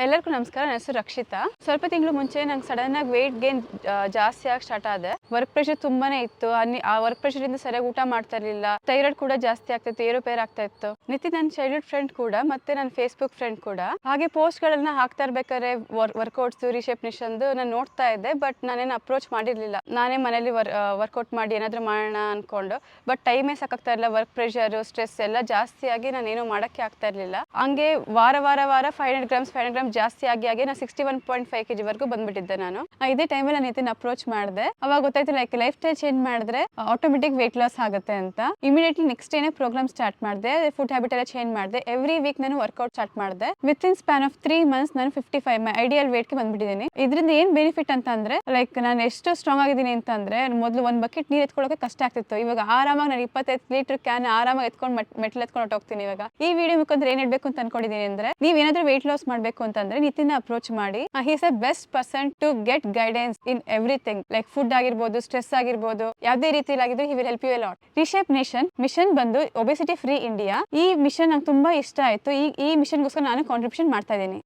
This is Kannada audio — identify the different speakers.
Speaker 1: ಎಲ್ಲರಿಗೂ ನಮಸ್ಕಾರ. ನನ್ನ ಹೆಸರು ರಕ್ಷಿತಾ. ಸ್ವಲ್ಪ ತಿಂಗಳು ಮುಂಚೆ ನಂಗೆ ಸಡನ್ ಆಗಿ ವೆಯ್ಟ್ ಗೇನ್ ಜಾಸ್ತಿ ಆಗಿ ಸ್ಟಾರ್ಟ್ ಆದೆ. ವರ್ಕ್ ಪ್ರೆಷರ್ ತುಂಬಾನೇ ಇತ್ತು. ಆ ವರ್ಕ್ ಪ್ರೆಷರ್ ಇಂದ ಸರಿಯಾಗಿ ಊಟ ಮಾಡ್ತಾ ಇರಲಿಲ್ಲ. ಥೈರಾಯ್ಡ್ ಕೂಡ ಜಾಸ್ತಿ ಆಗ್ತಿತ್ತು, ಏರುಪೇರು ಆಗ್ತಾ ಇತ್ತು. ನಿತಿನ್ ನನ್ನ ಚೈಲ್ಡ್ಹುಡ್ ಫ್ರೆಂಡ್ ಕೂಡ, ಮತ್ತೆ ನನ್ನ ಫೇಸ್ಬುಕ್ ಫ್ರೆಂಡ್ ಕೂಡ ಹಾಗೆ ಪೋಸ್ಟ್ ಗಳನ್ನ ಹಾಕ್ತಾ ಇರ್ಬೇಕಾದ್ರೆ ವರ್ಕೌಟ್ಸ್ ರಿಶೇಪ್ ನಿಶಂದು ನಾನು ನೋಡ್ತಾ ಇದ್ದೆ. ಬಟ್ ನಾನೇನು ಅಪ್ರೋಚ್ ಮಾಡಿರ್ಲಿಲ್ಲ. ನಾನೇ ಮನೇಲಿ ವರ್ಕೌಟ್ ಮಾಡಿ ಏನಾದ್ರೂ ಮಾಡೋಣ ಅನ್ಕೊಂಡು, ಬಟ್ ಟೈಮೇ ಸಾಕಾಗ್ತಾ ಇರಲಿಲ್ಲ. ವರ್ಕ್ ಪ್ರೆಷರ್, ಸ್ಟ್ರೆಸ್ ಎಲ್ಲ ಜಾಸ್ತಿ ಆಗಿ ನಾನೇನು ಮಾಡಕ್ಕೆ ಆಗ್ತಾ ಇರ್ಲಿಲ್ಲ. ಹಂಗೆ ವಾರ 500 ಗ್ರಾಮ್ಸ್ ಜಾಸ್ತಿ ಆಗಿ ನಾನು 61.5 kg ವರೆಗೂ ಬಂದ್ಬಿಟ್ಟಿದ್ದೆ. ನಾನು ಇದೇ ಟೈಮಲ್ಲಿ ನಾನು ನಿತಿನ್ ಅಪ್ರೋಚ್ ಮಾಡಿದೆ. ಅವಾಗ ಗೊತ್ತಾಯ್ತು ಲೈಫ್ ಸ್ಟೈಲ್ ಚೇಂಜ್ ಮಾಡಿದ್ರೆ ಆಟೋಮೆಟಿಕ್ ವೇಟ್ ಲಾಸ್ ಆಗುತ್ತೆ ಅಂತ. ಇಮಿಡಿಯೇಟ್ಲಿ ನೆಕ್ಸ್ಟ್ ಡೇನೆ ಪ್ರೋಗ್ರಾಮ್ ಸ್ಟಾರ್ಟ್ ಮಾಡಿದೆ. ಫುಡ್ ಹ್ಯಾಬಿಟ್ ಎಲ್ಲ ಚೇಂಜ್ ಮಾಡಿದೆ. ಎವ್ರಿ ವೀಕ್ ನಾನು ವರ್ಕೌಟ್ ಸ್ಟಾರ್ಟ್ ಮಾಡಿದೆ. With in span of 3 months ನಾನು 55 ಮೈ ಐಡಿಯಲ್ ವೇಟ್ಗೆ ಬಂದ್ಬಿಟ್ಟಿದ್ದೀನಿ. ಇದರಿಂದ ಏನ್ ಬೆನಿಫಿಟ್ ಅಂತ ಅಂದ್ರೆ, ಲೈಕ್ ನಾನು ಎಷ್ಟು ಸ್ಟ್ರಾಂಗ್ ಆಗಿದ್ದೀನಿ ಅಂತಂದ್ರೆ, ಮೊದಲು ಒಂದು ಬಕೆಟ್ ನೀರು ಎತ್ಕೊಳ್ಳೋಕೆ ಕಷ್ಟ ಆಗ್ತಿತ್ತು. ಇವಾಗ ಆರಾಮಾಗಿ ನಾನು 25 ಲೀಟರ್ ಕ್ಯಾನ್ ಆರಾಮಾಗಿ ಎತ್ಕೊಂಡು ಮೆಟ್ಲು ಎತ್ಕೊಂಡು ಹೋಗ್ತೀನಿ. ಇವಾಗ ಈ ವಿಡಿಯೋ ಮುಖಾಂತರ ಏನ್ ಹೇಳ್ಬೇಕು ಅಂತ ಅನ್ಕೊಂಡಿದ್ದೀನಿ ಅಂದ್ರೆ, ನೀವ್ ಏನಾದ್ರೂ ವೇಟ್ ಲಾಸ್ ಮಾಡ್ಬೇಕು ಅಂತಂದ್ರೆ ನಿತಿನ್ ಅಪ್ರೋಚ್ ಮಾಡಿ. He is a best person to get guidance in everything. Like food ಆಗಿರ್ಬೋದು, ಸ್ಟ್ರೆಸ್ ಆಗಿರ್ಬೋದು, ಯಾವುದೇ ರೀತಿಯಲ್ಲಿ ಆಗಿದ್ರೆ he will help you a lot. Reshape nation mission ಬಂದು ಒಬೆಸಿಟಿ ಫ್ರೀ ಇಂಡಿಯಾ. ಈ ಮಿಷನ್ ನಂಗೆ ತುಂಬಾ ಇಷ್ಟ ಆಯ್ತು. ಈ ಮಿಷನ್ಗೋಸ್ಕರ ನಾನು ಕಾಂಟ್ರಿಬ್ಯೂಷನ್ ಮಾಡ್ತಾ ಇದ್ದೀನಿ.